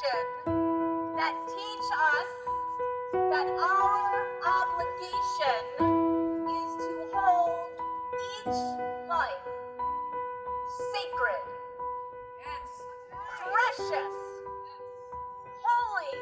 tradition that teach us that our obligation is to hold each life sacred, precious, holy,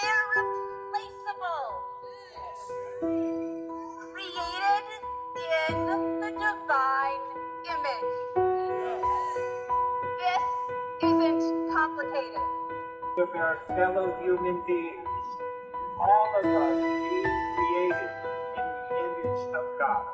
irreplaceable, created in the divine image. This isn't complicated. Of our fellow human beings, all of us being created in the image of God.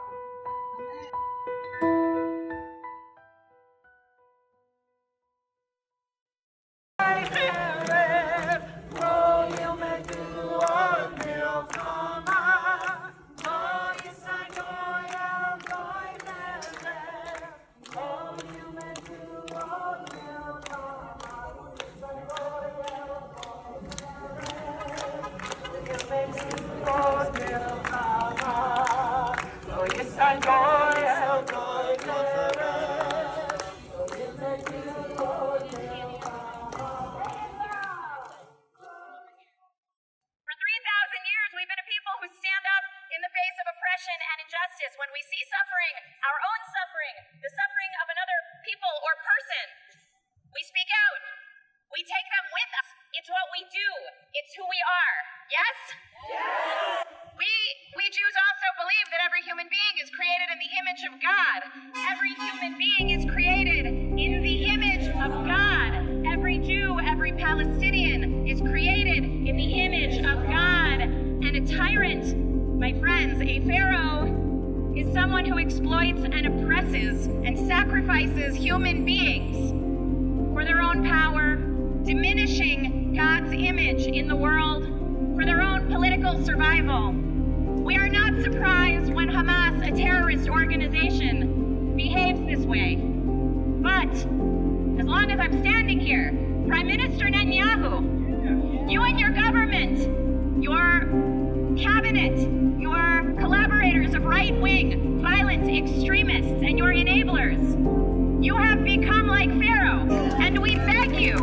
When we see suffering, our own suffering, the suffering of another people or person, we speak out. We take them with us. It's what we do. It's who we are. Yes? Yes! We Jews also believe that every human being is created in the image of God. Every human being is created in the image of God. Every Jew, every Palestinian is created in the image of God. And a tyrant, my friends, a pharaoh, is someone who exploits and oppresses and sacrifices human beings for their own power, diminishing God's image in the world for their own political survival. We are not surprised when Hamas, a terrorist organization, behaves this way. But as long as I'm standing here, Prime Minister Netanyahu, you and your government, your cabinet, your collaborators of right-wing, violent extremists, and your enablers, you have become like Pharaoh, and we beg you,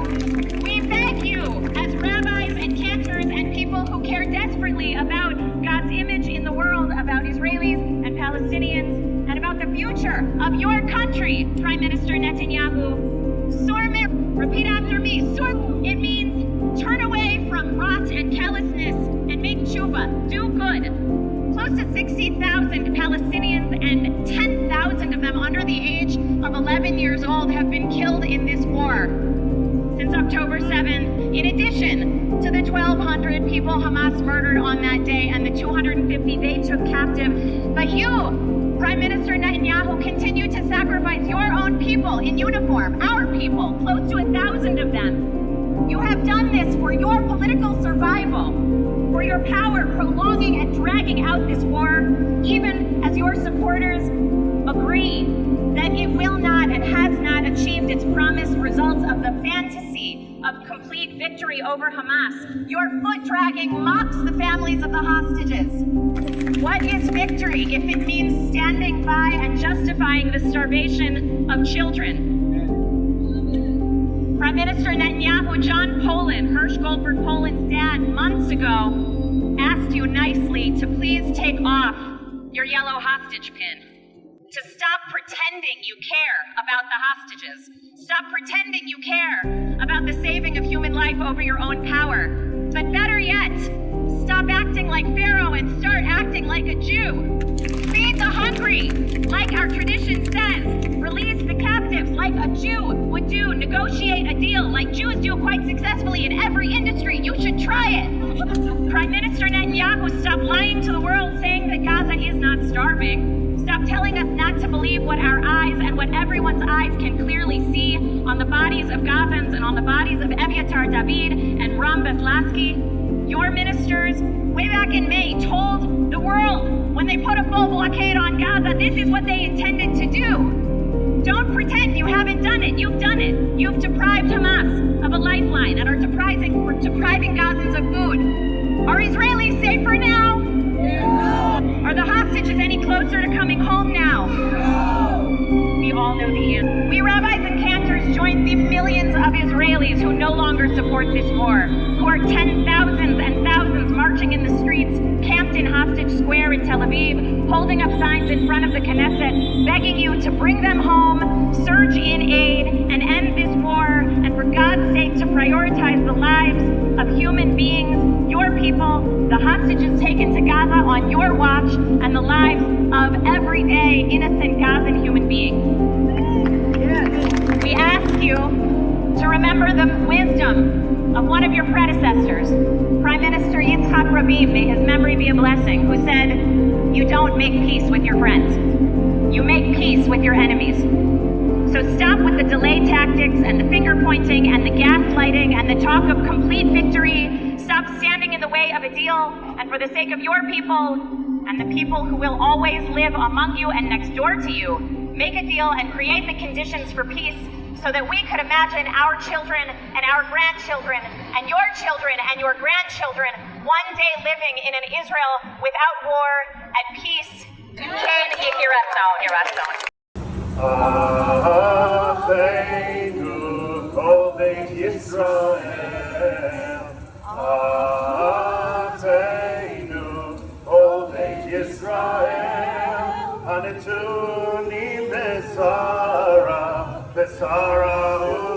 as rabbis and cantors and people who care desperately about God's image in the world, about Israelis and Palestinians, and about the future of your country, Prime Minister Netanyahu, Sormir, repeat after me, Sormir, it means turn away from rot and callousness and make tshuva, do good. Close to 60,000 Palestinians and 10,000 of them under the age of 11 years old have been killed in this war since October 7th, in addition to the 1,200 people Hamas murdered on that day and the 250 they took captive. But you, Prime Minister Netanyahu, continue to sacrifice your own people in uniform, our people, close to 1,000 of them. You have done this for your political survival, for your power, prolonging and dragging out this war, even as your supporters agree that it will not and has not achieved its promised results of the fantasy of complete victory over Hamas. Your foot-dragging mocks the families of the hostages. What is victory if it means standing by and justifying the starvation of children? Prime Minister Netanyahu, John Poland, Hirsch Goldberg Poland's dad, months ago, asked you nicely to please take off your yellow hostage pin, to stop pretending you care about the hostages, stop pretending you care about the saving of human life over your own power, but better yet, stop acting like Pharaoh and start acting like a Jew. Feed the hungry, like our tradition says. Release the captives like a Jew would do. Negotiate a deal like Jews do quite successfully in every industry. You should try it. Prime Minister Netanyahu, stop lying to the world saying that Gaza is not starving. Stop telling us not to believe what our eyes and what everyone's eyes can clearly see on the bodies of Gazans and on the bodies of Eviatar David and Ram Beslasky. Your ministers, way back in May, told the world when they put a full blockade on Gaza, this is what they intended to do. Don't pretend you haven't done it. You've done it. You've deprived Hamas of a lifeline and are depriving Gazans of food. Are Israelis safer now? No. Are the hostages any closer to coming home now? No. We all know the answer. We rabbis and cantors join the millions of Israelis Israelis who no longer support this war, who are thousands and thousands marching in the streets, camped in Hostage Square in Tel Aviv, holding up signs in front of the Knesset, begging you to bring them home, surge in aid, and end this war, and for God's sake to prioritize the lives of human beings, your people, the hostages taken to Gaza on your watch, and the lives of everyday innocent Gazan human beings. We ask you to remember the wisdom of one of your predecessors, Prime Minister Yitzhak Rabin, may his memory be a blessing, who said, "You don't make peace with your friends. You make peace with your enemies." So stop with the delay tactics and the finger pointing and the gaslighting and the talk of complete victory. Stop standing in the way of a deal, and for the sake of your people and the people who will always live among you and next door to you, make a deal and create the conditions for peace so that we could imagine our children and our grandchildren and your grandchildren one day living in an Israel without war, at peace. Ken Yehiratzon. Acheinu kol beit Yisrael, Acheinu kol beit Yisrael, Hanetunim besara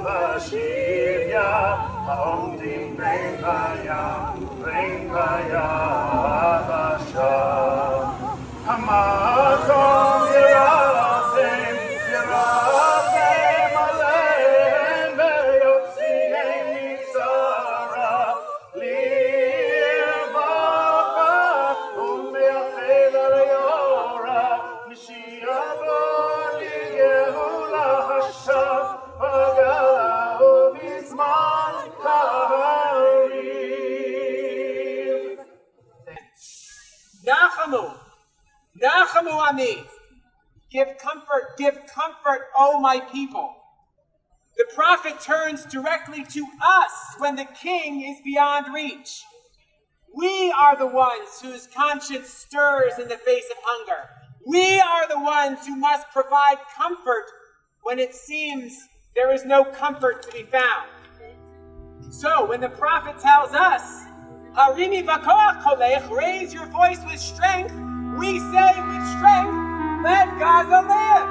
ubashivya, Haomdim ben kayam basham, Hamakom yirasem aleim beyotzihem mitzara, livacha umeachel aleyora, Mishiach ligehula hashav, hagala ubizman ha'ariv. Nachamu Ami. Give comfort, O my people. The prophet turns directly to us when the king is beyond reach. We are the ones whose conscience stirs in the face of hunger. We are the ones who must provide comfort when it seems there is no comfort to be found. So when the prophet tells us, Harimi v'koach kolech, raise your voice with strength, we say with strength, let Gaza live.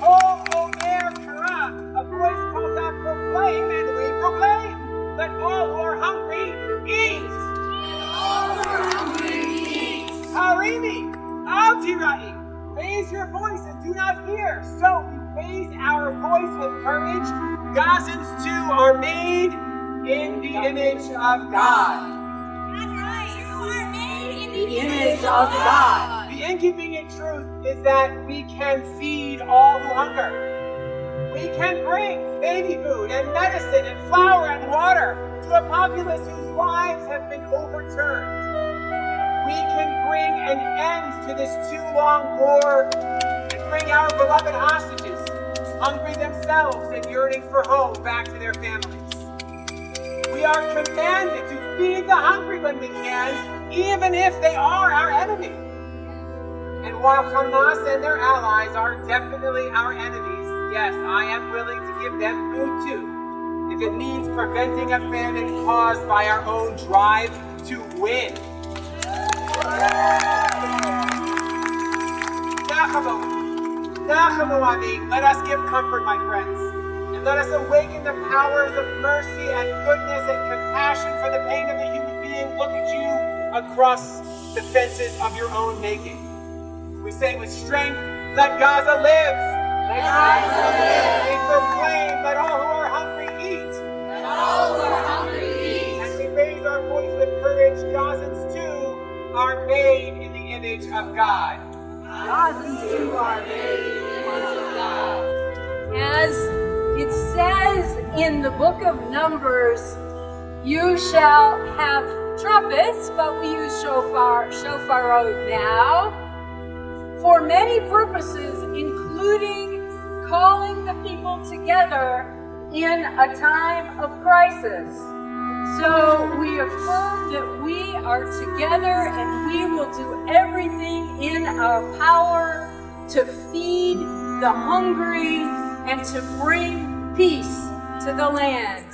Kol omer kara, a voice calls out, proclaim, and we proclaim. Let all who are hungry eat. Harimi, al tirai, raise your voice and do not fear. So we raise our voice with courage. Gazans too are made in the image of God. The image of God. The inconvenient truth is that we can feed all who hunger. We can bring baby food and medicine and flour and water to a populace whose lives have been overturned. We can bring an end to this too long war and bring our beloved hostages, hungry themselves and yearning for home, back to their families. We are commanded to feed the hungry when we can, even if they are our enemy. And while Hamas and their allies are definitely our enemies, yes, I am willing to give them food too, if it means preventing a famine caused by our own drive to win. Nachamu Ami, let us give comfort, my friends, and let us awaken the powers of mercy and goodness and compassion for the pain of a human being. Look at you across the fences of your own making. We say with strength, let Gaza live. Let Gaza live. We proclaim, let all who are hungry eat. Let all who are hungry eat. And we raise our voice with courage. Gazans too are made in the image of God. Gazans too are made in the image of God. As it says in the book of Numbers, you shall have trumpets, but we use shofarot now, for many purposes, including calling the people together in a time of crisis. So we affirm that we are together and we will do everything in our power to feed the hungry and to bring peace to the land.